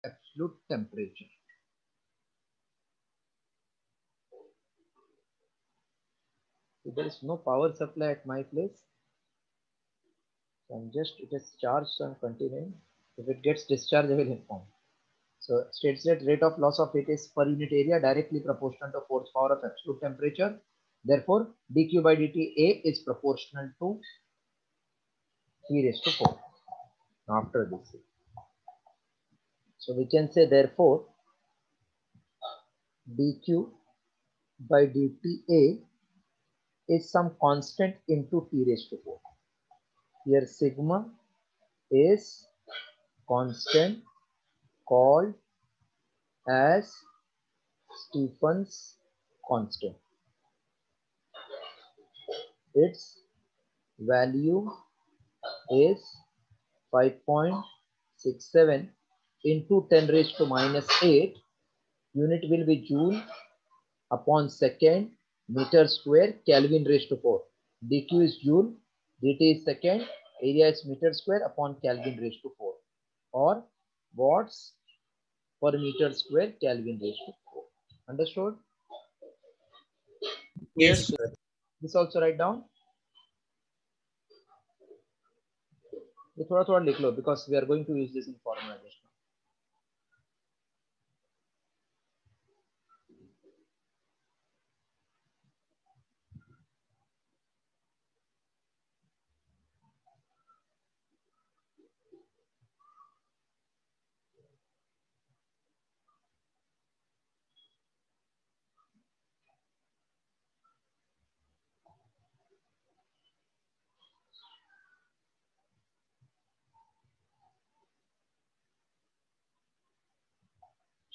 absolute temperature. So there is no power supply at my place. So I'm just, it is charged, so I'm continuing. If it gets discharged, I will inform. So steady state rate of loss of heat is per unit area directly proportional to force power of absolute temperature. Therefore, dq by dt A is proportional to 3 raised to 4 after this. So we can say therefore dq by dt A is some constant into T raised to 4. Here sigma is constant called as Stephen's constant. Its value is 5.67 into 10 raised to minus 8. Unit will be joule upon second, meter square, Kelvin raised to 4. dq is joule, dt is second, area is meter square upon Kelvin raised to 4, or watts per meter square, Kelvin raised to 4. Understood? Yes, sir. This also write down. ये थोड़ा थोड़ा लिख लो because we are going to use this in formula just now.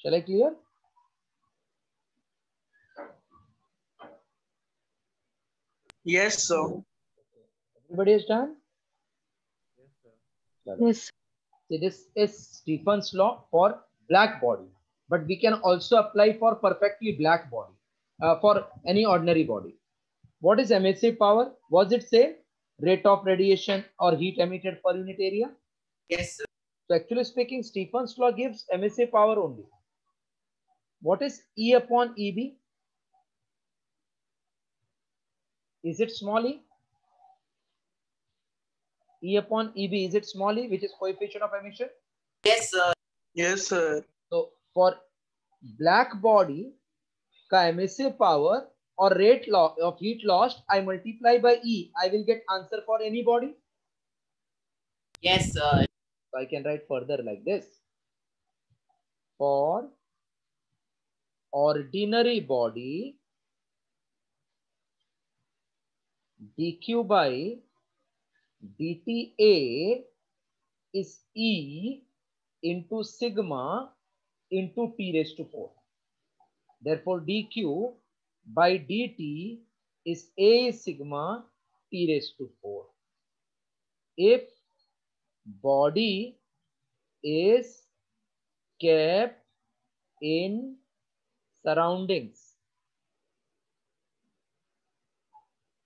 Shall I clear? Yes, sir. Everybody is done? Yes, sir. Yes. See, this is Stephen's law for black body, but we can also apply for perfectly black body, for any ordinary body. What is emissive power? Was it same? Rate of radiation or heat emitted per unit area? Yes, sir. So actually speaking, Stephen's law gives emissive power only. What is E upon EB? Is it small e? E upon EB, is it small e, which is coefficient of emission? Yes, sir. Yes, sir. So for black body का emissive power or rate of heat lost, I multiply by E, I will get answer for any body. Yes, sir. So I can write further like this. For ordinary body, dq by dTA is E into sigma into T raised to 4. Therefore, dq by dt is A sigma T raised to 4. If body is kept in surroundings,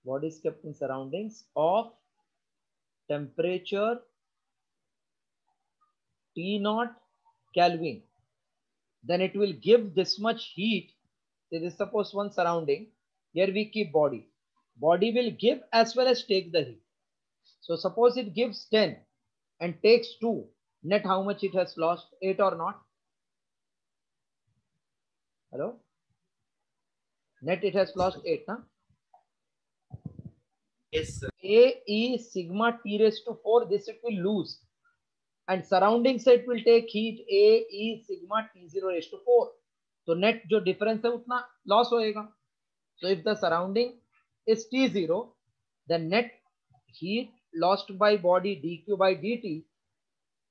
body is kept in surroundings of temperature T naught Kelvin, then it will give this much heat. Say this, suppose one surrounding, here we keep body. Body will give as well as take the heat. So suppose it gives 10 and takes 2, net how much it has lost? 8 or not? Hello? Net it has lost 8, huh? Yes, sir. A E sigma T raised to 4, this it will lose. And surrounding set will take heat A E sigma T0 raised to 4. So net जो difference है उतना loss होएगा. So if the surrounding is T0, the net heat lost by body dq by dt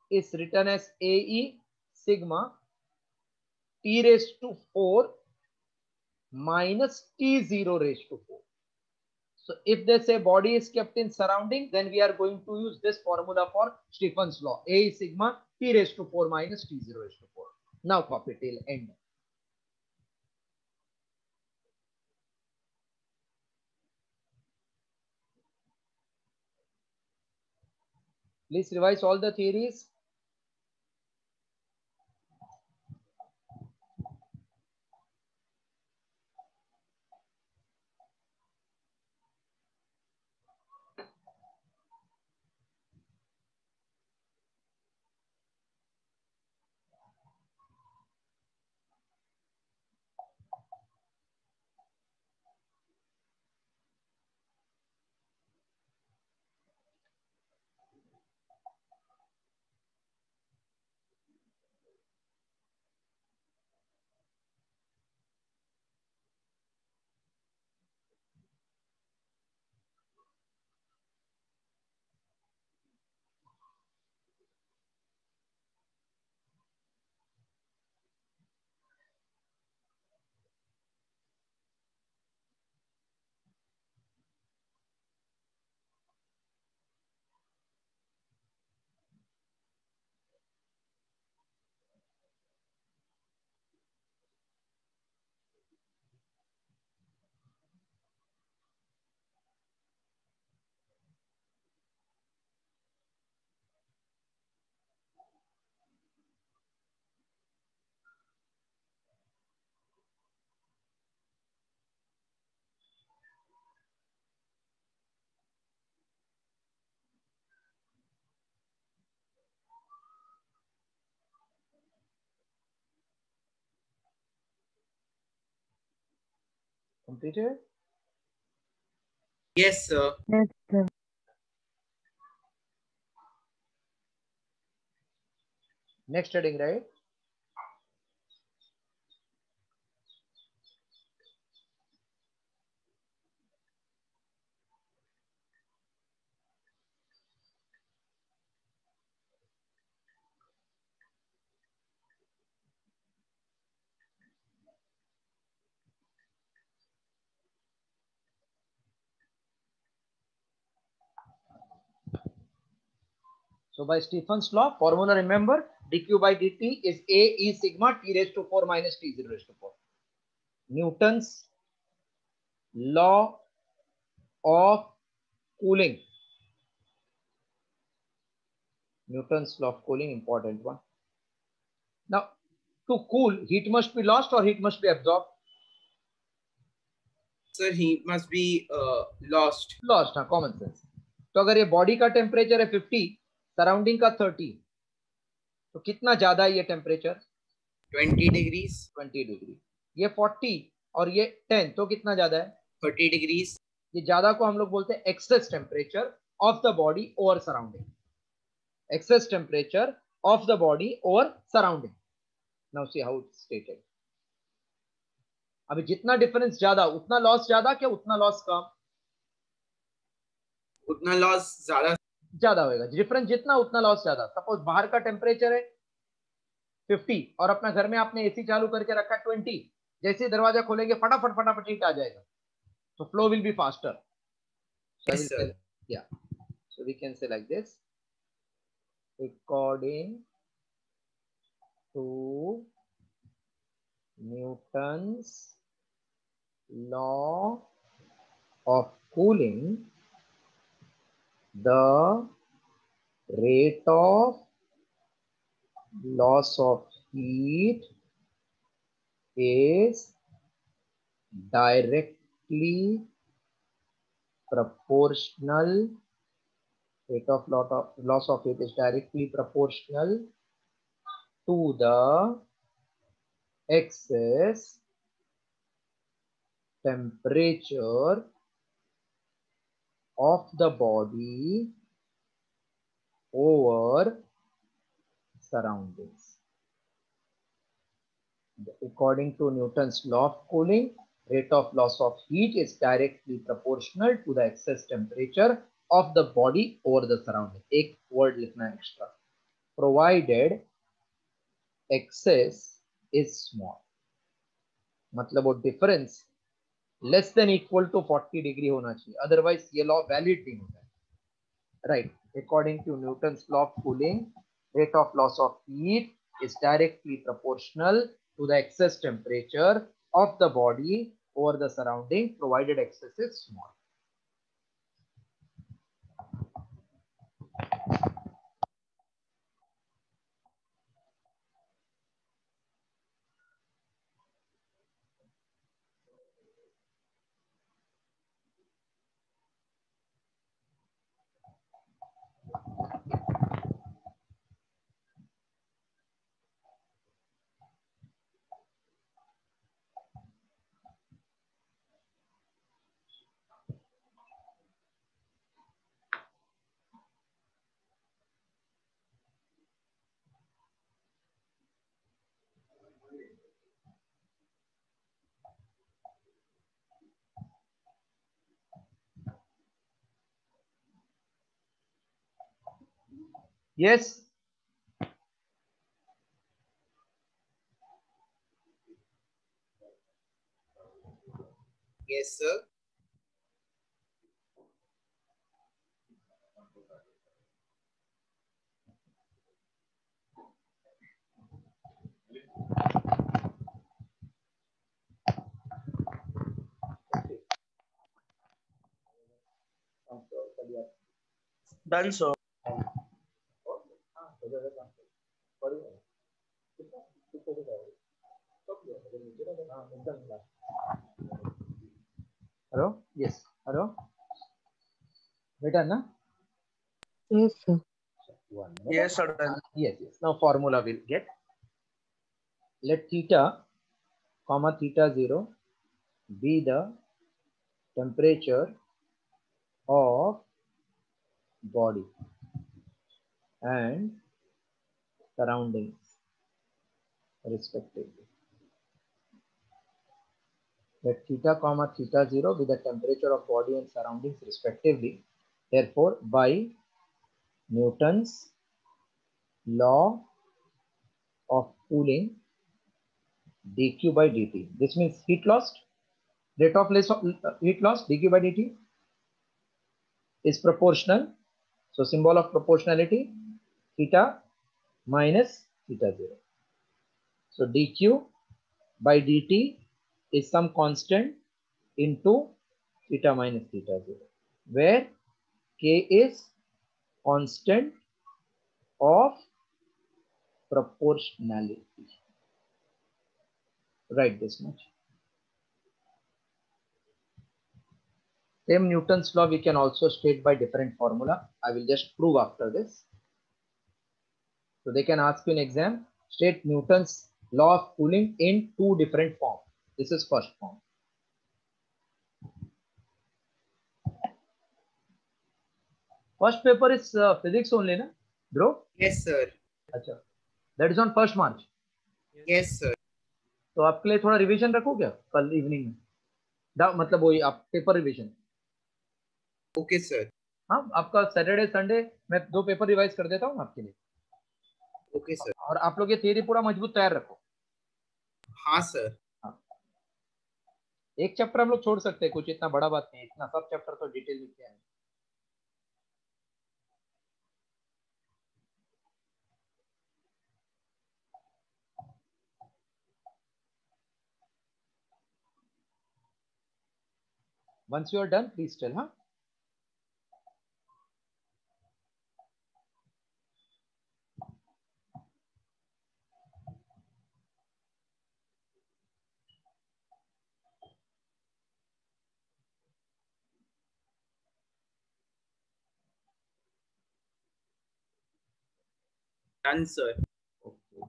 is written as AE sigma T raised to 4 minus T0 raised to 4. So if they say body is kept in surrounding, then we are going to use this formula for Stephen's law. A is sigma T raised to 4 minus T0 raised to 4. Now copy till end. Please revise all the theories. Completed? Yes, sir. Yes, sir. Next heading, right? So by Stephen's law, formula remember, dq by dt is A e sigma t raised to 4 minus t0 raised to 4. Newton's law of cooling. Newton's law of cooling, important one. Now, to cool, heat must be lost or heat must be absorbed? Sir, heat must be lost. Lost, हाँ, common sense. तो अगर ये body का temperature है 50, surrounding का 30, तो कितना ज्यादा है ये टेम्परेचर? 20 degrees. 20 डिग्री. ये 40 और ये 10, तो कितना ज्यादा है? 30 degrees. ये ज्यादा को हम लोग बोलते हैं excess temperature of the body over surrounding. Excess temperature of the body over surrounding. Now see how it's stated. अभी जितना डिफरेंस ज्यादा उतना लॉस ज्यादा, क्या उतना लॉस कम? उतना लॉस ज्यादा. ज्यादा होगा. डिफरेंस जितना उतना लॉस ज्यादा. सपोज बाहर का टेम्परेचर है 50 और अपना घर में आपने एसी चालू करके रखा 20, जैसे दरवाजा खोलेंगे फटाफट फटाफट हीट आ जाएगा. So flow will be faster. So Yes, I will sir. say, yeah. So we can say like this. According to Newton's law of cooling, the rate of loss of heat is directly proportional. Rate of loss of heat is directly proportional to the excess temperature of the body over surroundings. According to Newton's law of cooling, rate of loss of heat is directly proportional to the excess temperature of the body over the surrounding. एक word लिखना extra. Provided excess is small. मतलब वो difference less than equal to 40 degree होना चाहिए. Otherwise ये law valid नहीं होता है. Right. According to Newton's law of cooling, rate of loss of heat is directly proportional to the excess temperature of the body over the surrounding, provided excess is small. Yes. Yes, sir. Done, sir. Hello? Yes. Hello? Better, na? Yes, sir. Yes, sir. Done. Yes, yes. Now formula will get. Let theta, comma theta 0 be the temperature of body and surroundings respectively. Let theta comma theta 0 be the temperature of body and surroundings respectively. Therefore, by Newton's law of cooling, dq by dt. This means heat lost, rate of heat loss, dq by dt is proportional. So symbol of proportionality, theta minus theta 0. So dq by dt is some constant into theta minus theta 0, where k is constant of proportionality. Write this much. Same Newton's law we can also state by different formula. I will just prove after this. So they can ask you in exam, state Newton's law of cooling in two different forms. This is first form. First paper is physics only, na, bro? Yes, sir. अच्छा, that is on 1st March. Yes, sir. तो आपके लिए थोड़ा revision रखो क्या कल evening में? मतलब वही आप पेपर रिवीजन. Okay, sir. हाँ, आपका सैटरडे संडे मैं 2 पेपर रिवाइज कर देता हूँ आपके लिए. Okay, sir. और आप लोग ये थियरी पूरा मजबूत तैयार रखो. हाँ, sir. हाँ. एक चैप्टर हम लोग छोड़ सकते हैं, कुछ इतना बड़ा बात नहीं, इतना सब चैप्टर तो डिटेल में क्या है. Once you are done, please tell, huh? Done, sir. Okay.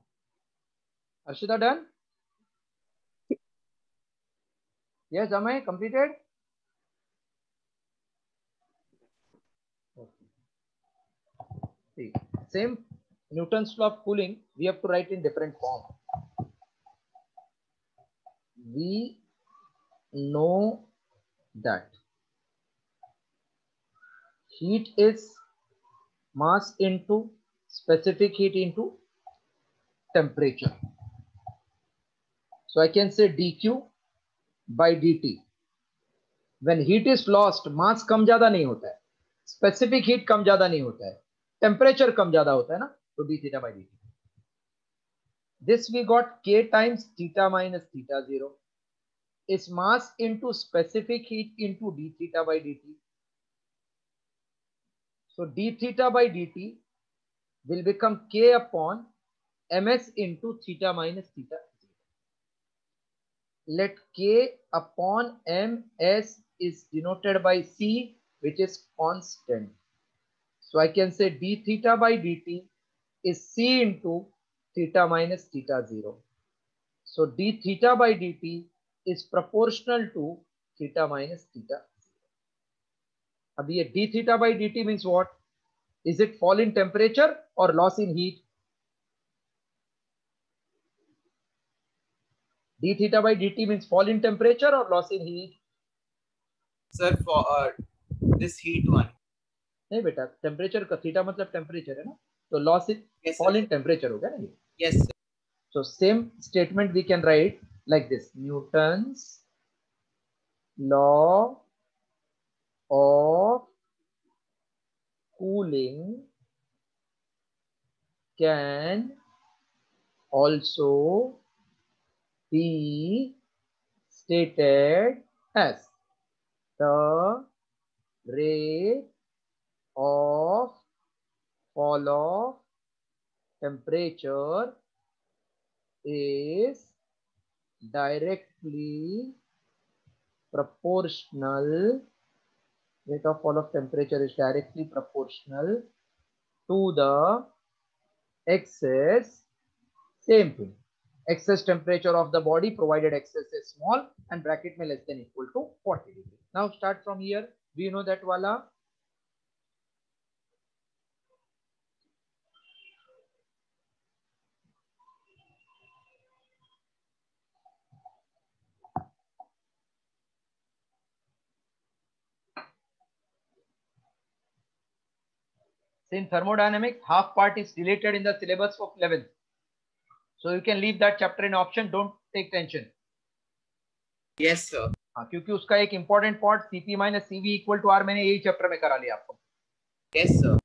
Arshita done? Yes, Amay completed? Okay. See, same Newton's law of cooling, we have to write in different form. We know that heat is mass into specific heat into temperature. So I can say dq by dt. When heat is lost, mass कम ज्यादा नहीं होता है, specific heat कम ज्यादा नहीं होता है, temperature कम ज्यादा होता है ना, तो d theta by dt. This we got k times theta minus theta 0 is mass into specific heat into d theta by dt. So d theta by dt will become k upon ms into theta minus theta. Let k upon ms is denoted by c, which is constant. So I can say d theta by dt is c into theta minus theta 0. So d theta by dt is proportional to theta minus theta 0. अब ये d theta by dt means what? Is it fall in temperature or loss in heat? D theta by dt means fall in temperature or loss in heat? Sir, for this heat one. नहीं बेटा, temperature का theta मतलब temperature है ना, तो loss in Yes, fall sir. In temperature हो गया ना ये. Yes, sir. So same statement we can write like this: Newton's law of cooling can also be stated as the rate of fall of temperature is directly proportional, rate of fall of temperature is directly proportional to the excess, same thing, excess temperature of the body provided excess is small and bracket में less than equal to 40 degree. Now start from here. Do you know that wala? So in thermodynamics, half part is deleted in the syllabus of 11th. So you can leave that chapter in option. Don't take tension. Yes, sir. हाँ, क्योंकि उसका एक important part Cp minus Cv equal to R मैंने यही chapter में करा लिया आपको. Yes, sir.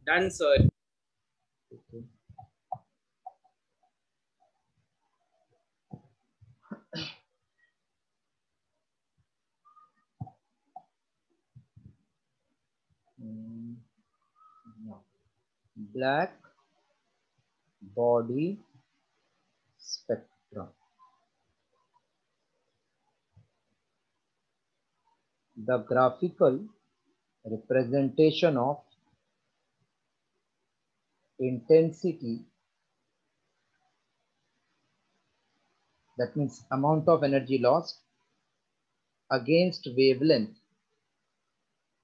Done, sir. Okay. Black body spectrum. The graphical representation of intensity, that means amount of energy lost, against wavelength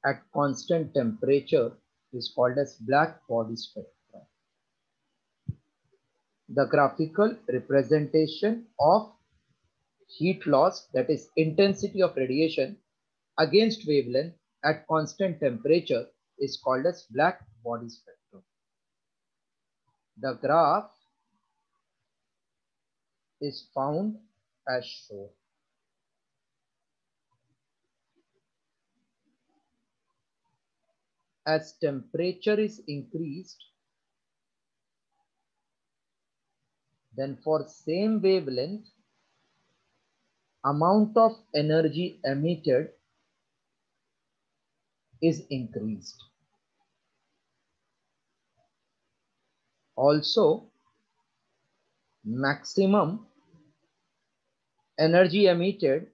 at constant temperature is called as black body spectrum. The graphical representation of heat loss, that is intensity of radiation, against wavelength at constant temperature is called as black body spectrum. The graph is found as shown. As temperature is increased, then for same wavelength, amount of energy emitted is increased. Also, maximum energy emitted,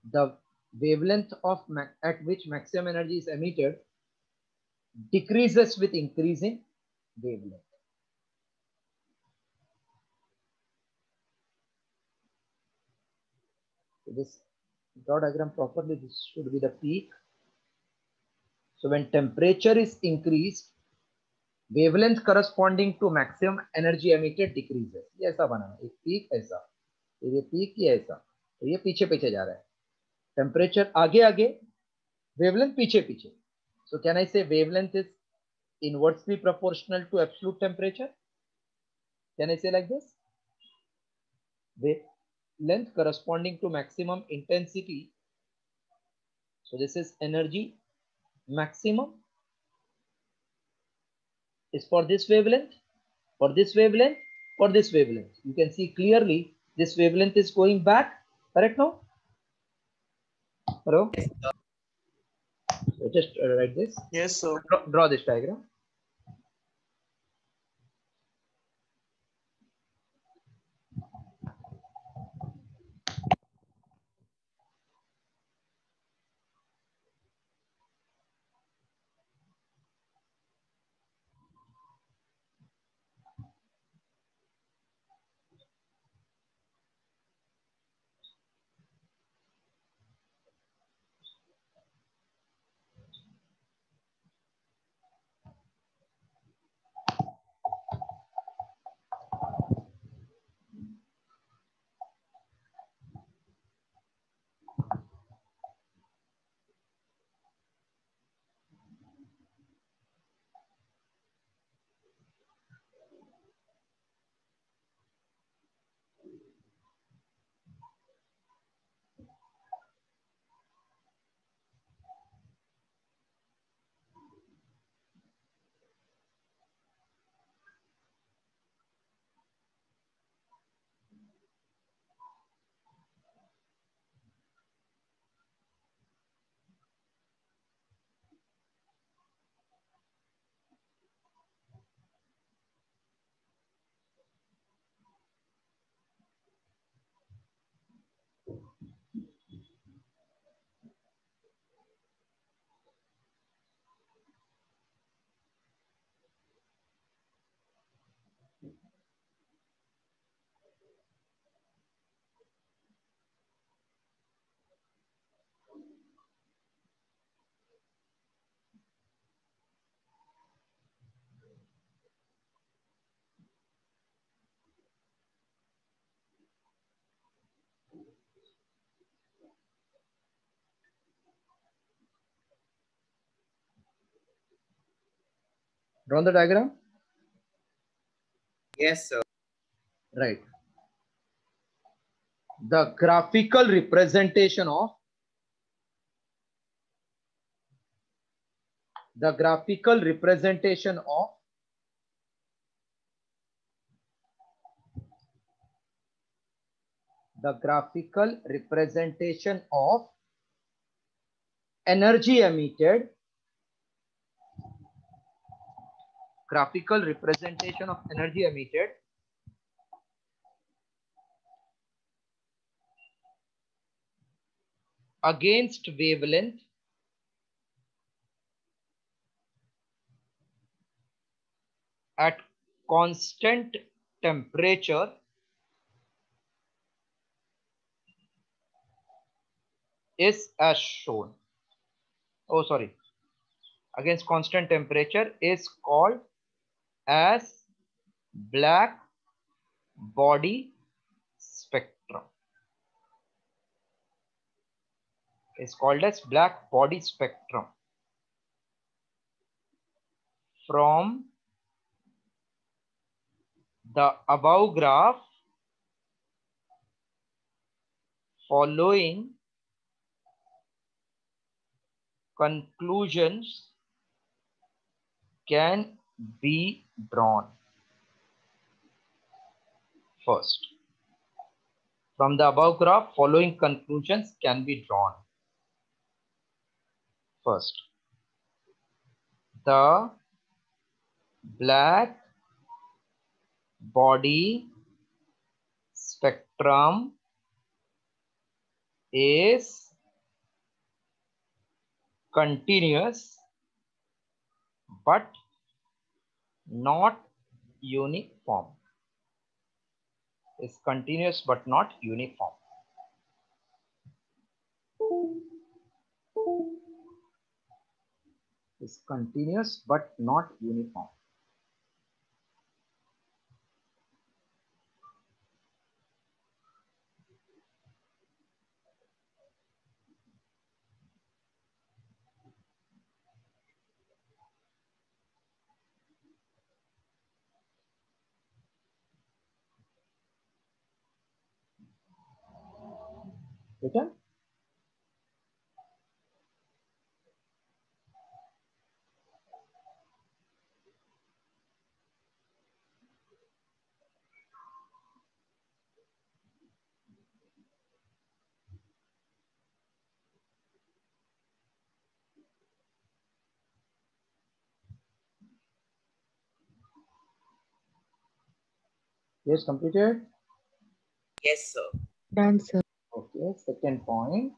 the wavelength of at which maximum energy is emitted decreases with increasing wavelength. So this draw diagram properly, this should be the peak. So when temperature is increased, wavelength corresponding to maximum energy emitted decreases. ये ऐसा बना है, एक peak ऐसा. ये peak ही है ऐसा, तो ये पीछे पीछे जा रहा है, टेम्परेचर आगे आगे, वेवलेंथ पीछे पीछे. So can I say wavelength is inversely proportional to absolute temperature? Can I say like this? Wavelength corresponding to maximum intensity. So this is energy maximum is for this wavelength, for this wavelength, for this wavelength. You can see clearly this wavelength is going back. Correct now? Hello? Yes, sir. So just write this. Yes, sir. Draw this diagram. Draw the diagram. Yes, sir. Right. The graphical representation of the graphical representation of the graphical representation of energy emitted, graphical representation of energy emitted against wavelength at constant temperature is as shown. Oh, sorry. Against constant temperature is called as black body spectrum. Is called as black body spectrum. From the above graph, following conclusions can be drawn. First, from the above graph, following conclusions can be drawn. First, the black body spectrum is continuous but not uniform. Is continuous but not uniform. Is continuous but not uniform. बेटा yes, completed. Yes, sir. Done, sir. Okay, second point.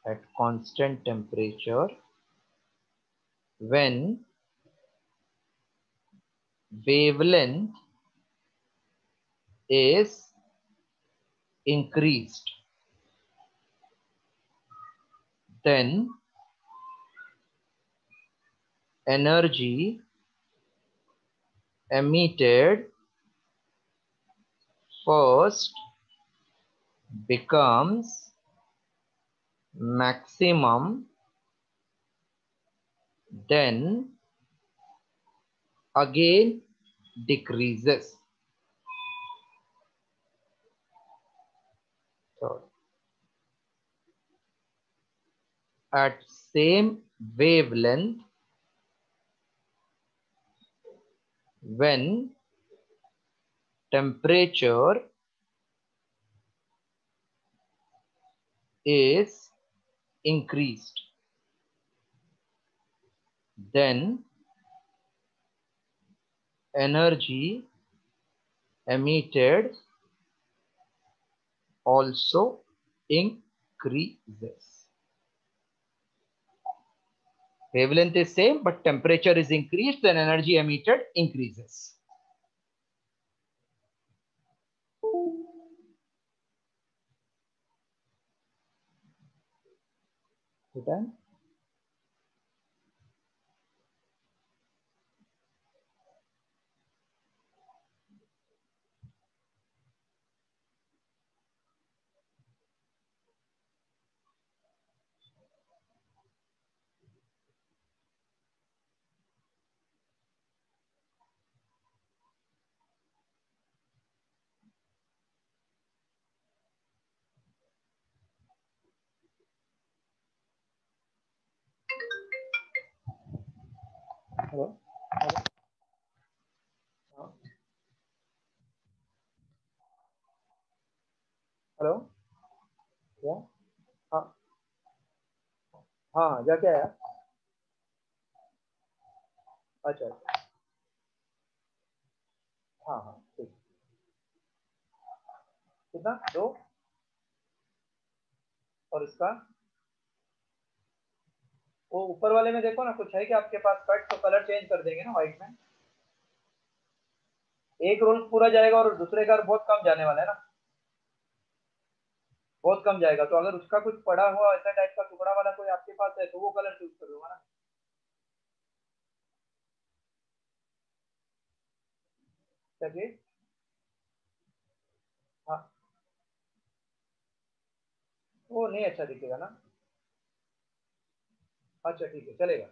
At constant temperature, when wavelength is increased, then energy emitted first becomes maximum, then again decreases. So, at same wavelength, when temperature is increased, then energy emitted also increases. Wavelength is same, but temperature is increased, then energy emitted increases. Okay. Hello? Hello क्या हाँ हाँ जा क्या है अच्छा हाँ हाँ ठीक कितना दो और इसका वो ऊपर वाले में देखो ना कुछ है कि आपके पास कट तो कलर चेंज कर देंगे ना व्हाइट में एक रोल पूरा जाएगा और दूसरे का बहुत कम जाने वाला है ना बहुत कम जाएगा तो अगर उसका कुछ पड़ा हुआ ऐसा टाइप का टुकड़ा वाला कोई आपके पास है तो वो कलर चूज कर दूंगा ना चलिए हाँ वो नहीं अच्छा दिखेगा ना अच्छा ठीक है चलेगा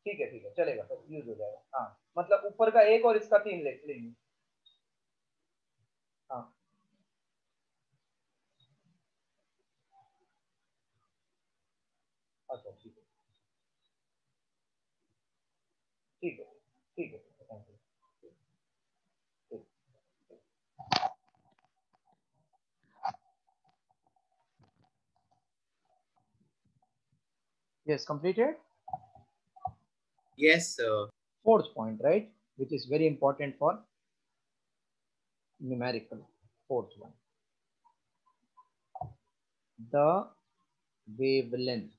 ठीक है चलेगा तो यूज हो जाएगा हाँ मतलब ऊपर का एक और इसका तीन लेंगे हाँ अच्छा ठीक है ठीक है थैंक यू ठीक yes completed Yes, sir. fourth point right which is very important for numerical fourth one the wavelength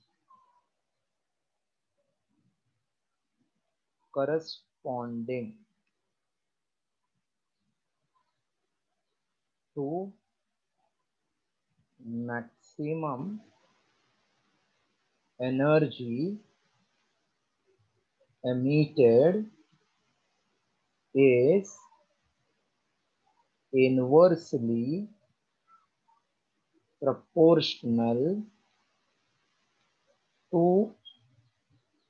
corresponding to maximum energy emitted is inversely proportional to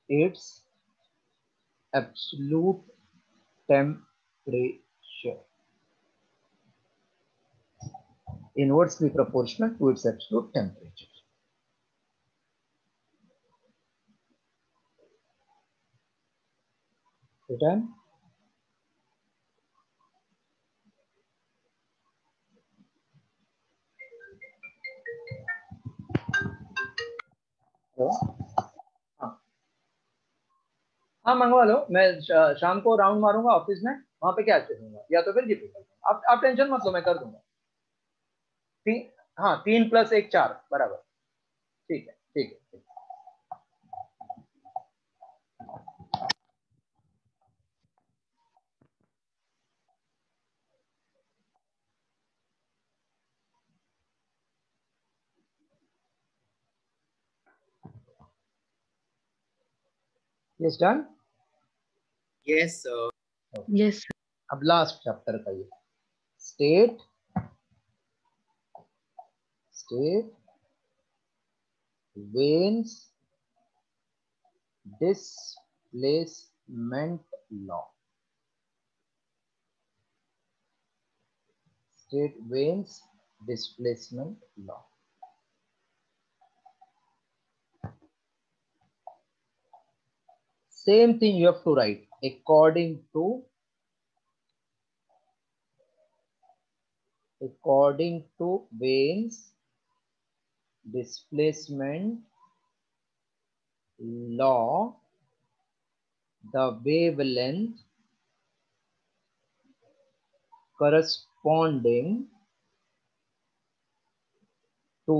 its absolute temperature. Inversely proportional to its absolute temperature. Written. हाँ मंगवा लो, मैं शाम को round मारूंगा office में, वहां पे क्या दूंगा या तो फिर जीपी कर दूंगा। आप टेंशन मत लो, मैं कर दूंगा। हाँ 3 + 1 4 बराबर। ठीक है ठीक है ठीक है। Yes, done? Yes, sir. Yes, sir. अब लास्ट चैप्टर का ये state veins displacement law. State veins displacement law. Same thing you have to write according to Wein's displacement law, the wavelength corresponding to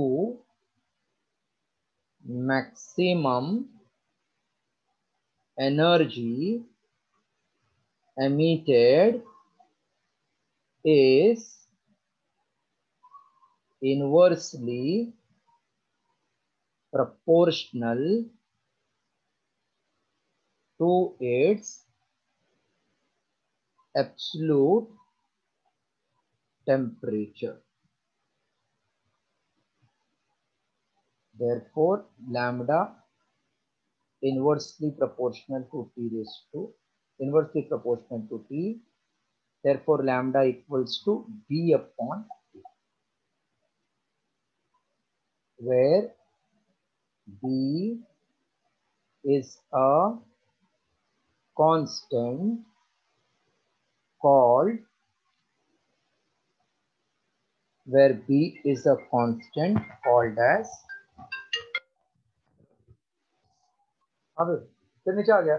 maximum energy emitted is inversely proportional to its absolute temperature. Therefore, lambda inversely proportional to T. Therefore, lambda equals to B upon T, where B is a constant called as अब फिर नीचे आ गया।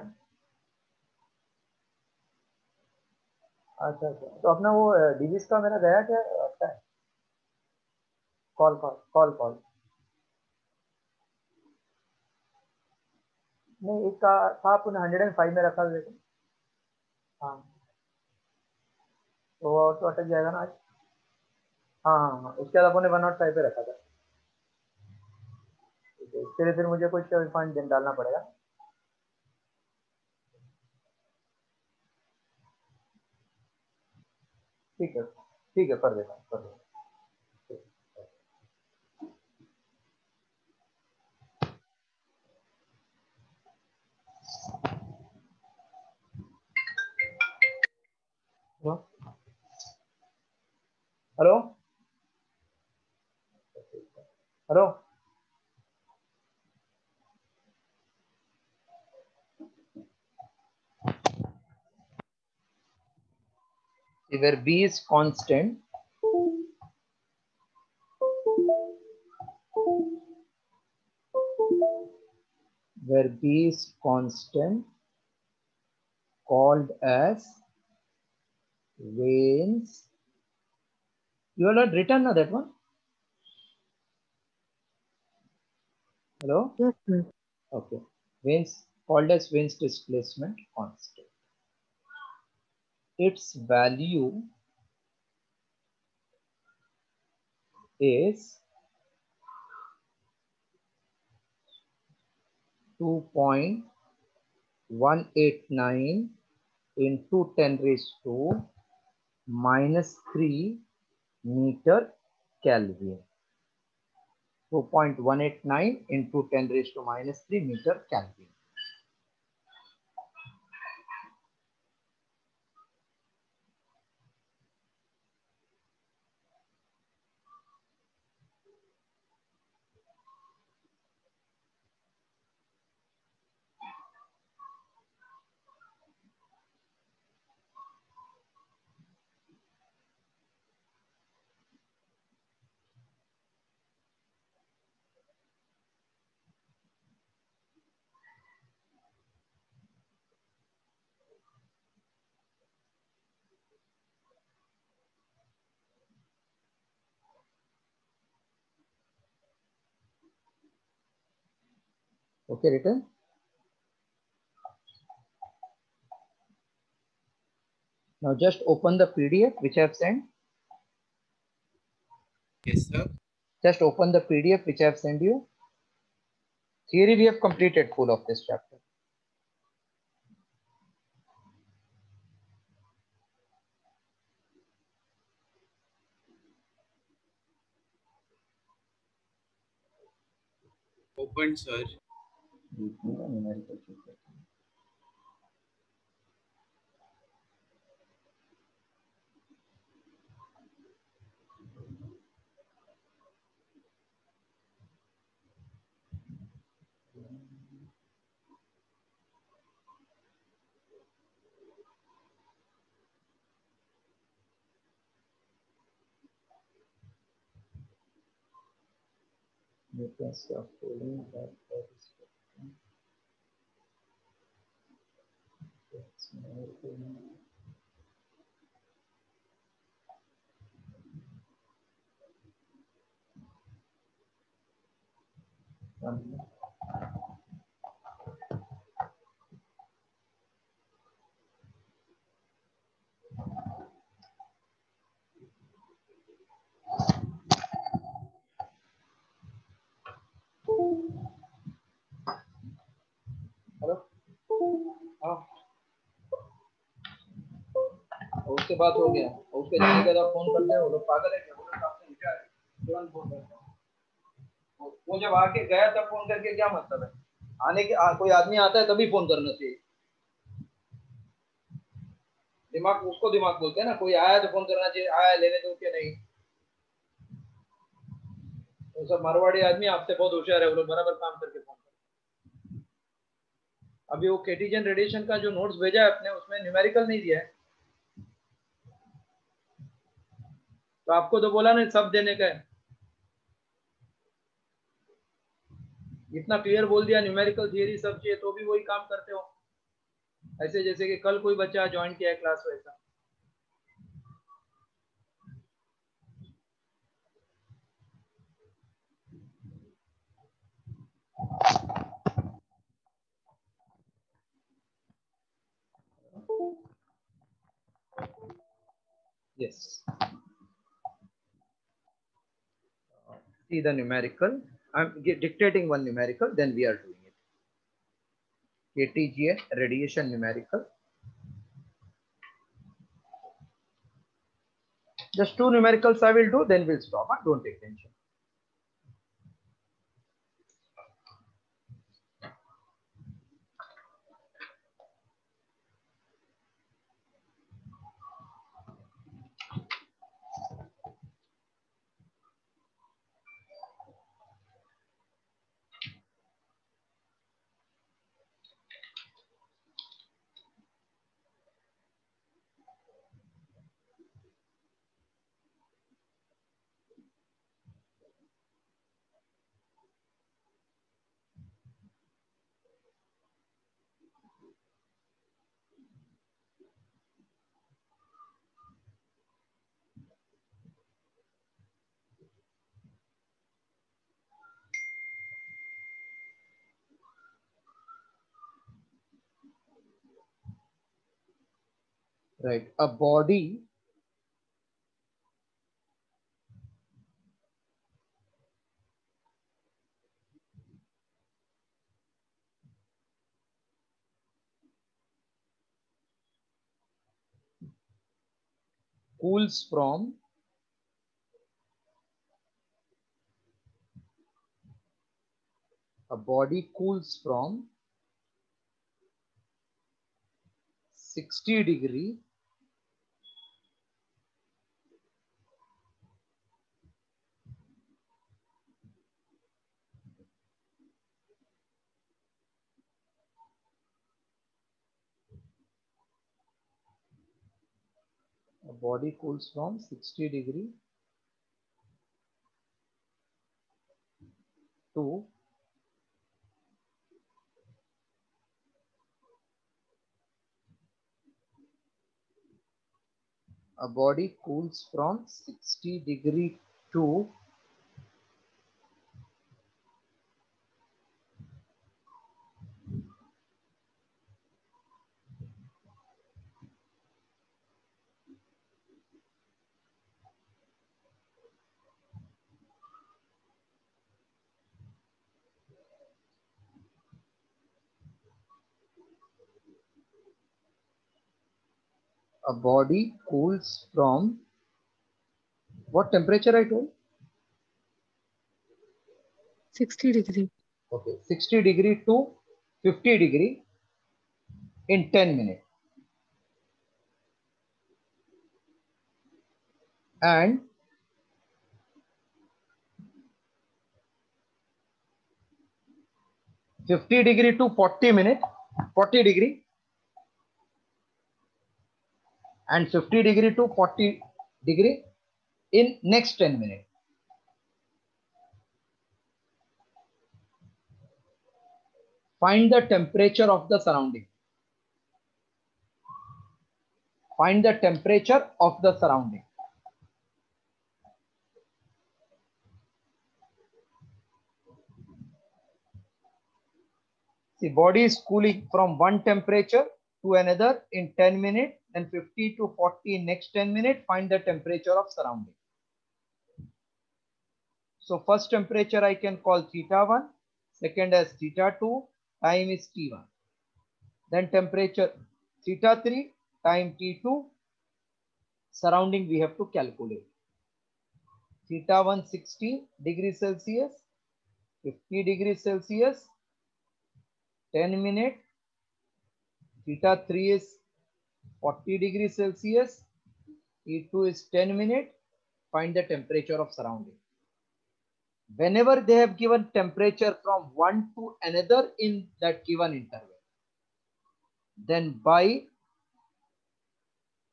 अच्छा अच्छा, तो अपना वो डीवीस का मेरा गया क्या आता है? कॉल नहीं, इसका था अपन 105 में रखा था। हाँ तो अटक जाएगा ना आज। हाँ, उसके बाद अपन ने 105 पे रखा था। इसके लिए फिर मुझे कुछ पॉइंट डालना पड़ेगा। ठीक है कर देता हूँ। Hello where B is constant, called as Wein's. You have not written na that one? Hello? Yes, sir. Okay. Called as Wein's displacement constant. Its value is 2.189 into 10⁻³ meter Kelvin. So 0.189 into 10 raised to minus 3 meter Kelvin. Okay, written. Now just open the PDF which I have sent. Yes, sir. Just open the PDF which I have sent you. Theory we have completed full of this chapter. Open, sir. You can start folding that. Hello, हाँ, उसके बाद हो गया, उसके जाने के बाद phone करते हैं, वो लोग पागल है क्या, वो लोग आपसे पूछा है, तुरंत फोन करते हैं। वो जब आके गया तब फोन करके क्या मतलब है, आने के कोई आदमी आता है तभी फोन करना चाहिए। दिमाग उसको दिमाग बोलते हैं ना, कोई आया तो फोन करना चाहिए, आया लेने दो क्या नहीं। वो सब मारवाड़ी आदमी आपसे बहुत होशियार है, वो लोग बराबर काम करके फोन करते हैं। अभी वो केटीजन रेडिएशन का जो नोट्स भेजा है आपने, उसमें न्यूमेरिकल नहीं दिया है, तो आपको तो बोला नहीं सब देने का है, इतना क्लियर बोल दिया न्यूमेरिकल थियरी सब चाहिए, तो भी वही काम करते हो, ऐसे जैसे कि कल कोई बच्चा ज्वाइन किया है क्लास वैसा। Yes. See the numerical. I'm dictating one numerical, then we are doing it. KTGN radiation numerical. Just two numericals I will do, then we'll stop. Don't take tension. Right. A body cools from a body cools from 60 degree a body cools from 60 degree to a body cools from 60 degree to a body cools from what temperature I told? 60 degree. Okay, 60 degree to 50 degree in 10 minutes. And (50 degree to 40 minute, 40 degree, and 50 degree to 40 degree in next 10 minutes. Find the temperature of the surrounding. Find the temperature of the surrounding. See, body is cooling from one temperature to another in 10 minutes, and 50 to 40 in next 10 minutes. Find the temperature of surrounding. So first temperature I can call theta1, second as theta2, time is t1. Then temperature theta3, time t2, surrounding we have to calculate. Theta1 60 degrees Celsius, 50 degrees Celsius, 10 minutes. Theta3 is 40 degrees Celsius, T2 is 10 minutes. Find the temperature of surrounding. Whenever they have given temperature from one to another in that given interval, then by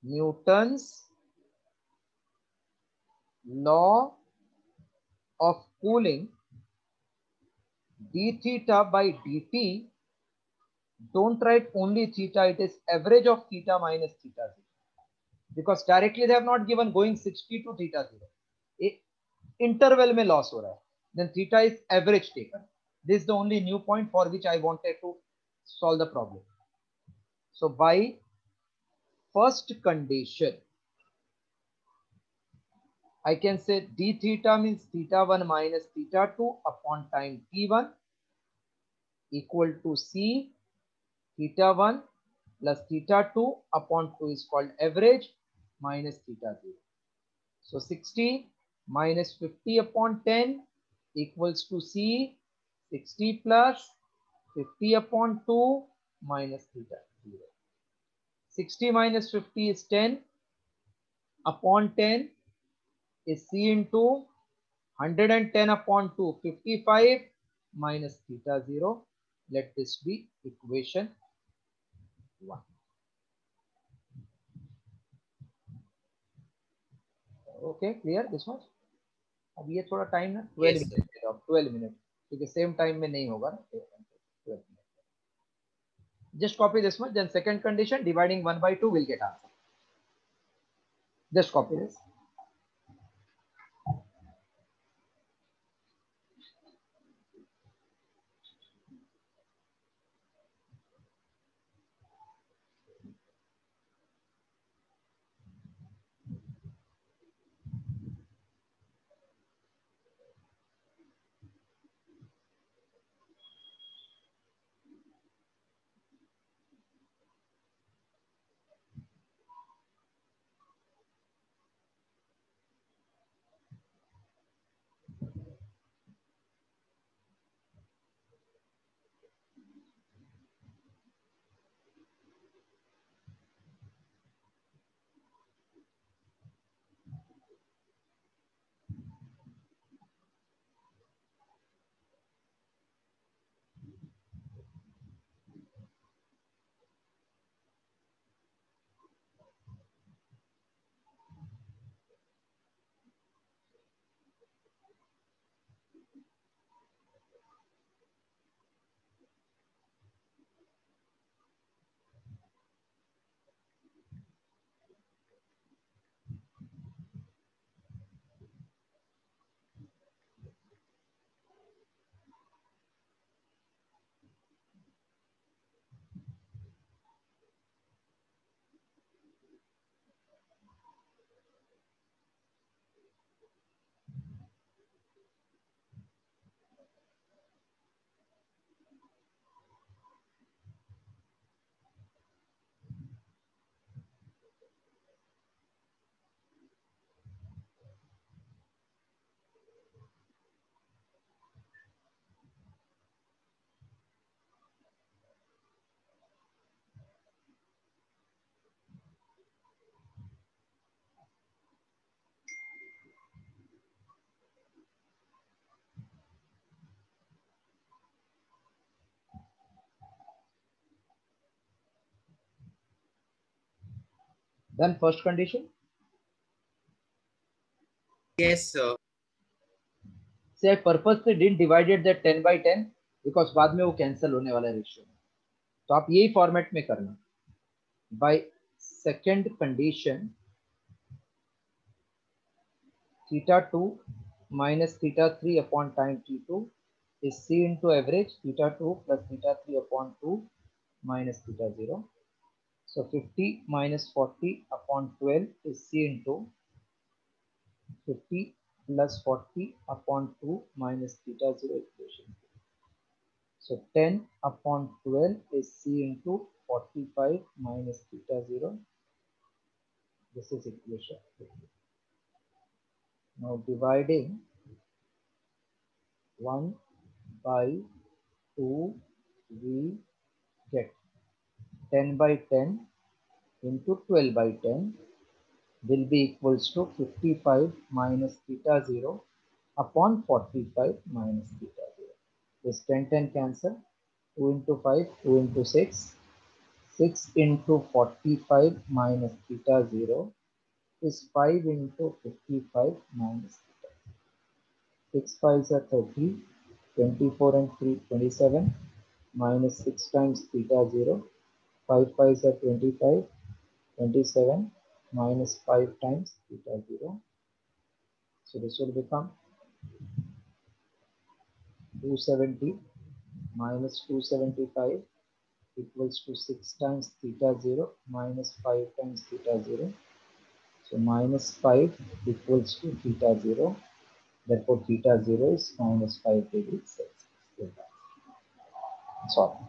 Newton's law of cooling, d theta by dt, don't write only theta, it is average of theta minus theta 0. Because directly they have not given going 60 to theta 0. Interval में loss हो रहा है. Then theta is average taken. This is the only new point for which I wanted to solve the problem. So by first condition, I can say d theta means theta1 minus theta2 upon time t1 equal to c theta1 plus theta2 upon 2 is called average minus theta 0. So 60 minus 50 upon 10 equals to c 60 plus 50 upon 2 minus theta 0. 60 minus 50 is 10 upon 10 is c into 110 upon 2, 55 minus theta 0. Let this be equation 1. Okay, clear this much? अब ये थोड़ा time ना 12 Yes, sir. Minute 12 minute क्योंकि same time में नहीं होगा ना 12 minute. Just copy this much, then second condition dividing 1 by 2 will get answer. Just copy this. Then first condition. Yes, sir. Say I purposely didn't divided that 10 by 10 because बाद में वो cancel होने वाला है ratio में. तो आप यही format में करना. By second condition, theta 2 minus theta 3 upon time t2 is C into average theta 2 plus theta 3 upon 2 minus theta 0. So 50 minus 40 upon 12 is C into 50 plus 40 upon 2 minus theta 0 equation. So 10 upon 12 is C into 45 minus theta 0. This is equation. Now dividing 1 by 2, we get 10 by 10 into 12 by 10 will be equals to 55 minus theta 0 upon 45 minus theta 0. This 10 cancel. 2 into 5, 2 into 6. 6 into 45 minus theta 0 is 5 into 55 minus theta. 6 5s are 30. 24 and 3, 27. Minus 6 times theta 0. 5 5s are 25. 27 minus 5 times theta 0. So this will become 270 minus 275 equals to 6 times theta 0 minus 5 times theta 0. So minus 5 equals to theta 0. Therefore theta 0 is minus 5 degrees Celsius. That's all.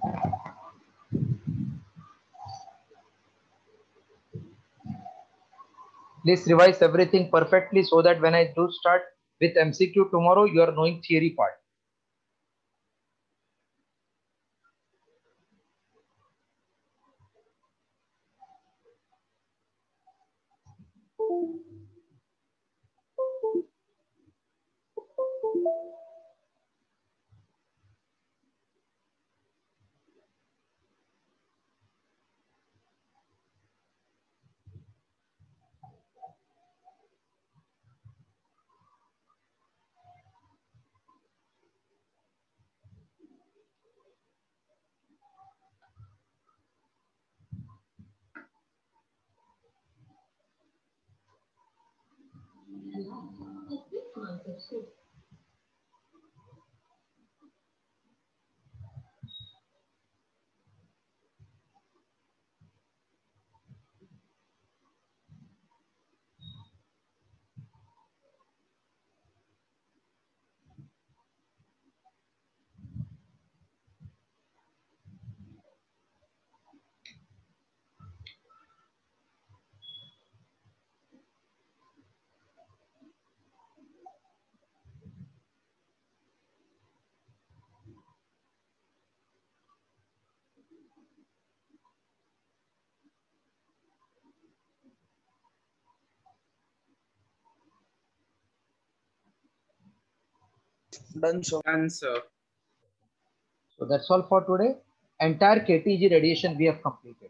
Please revise everything perfectly so that when I do start with MCQ tomorrow, you are knowing theory part. Done, sir. Done, sir. So that's all for today. Entire KTG radiation we have completed.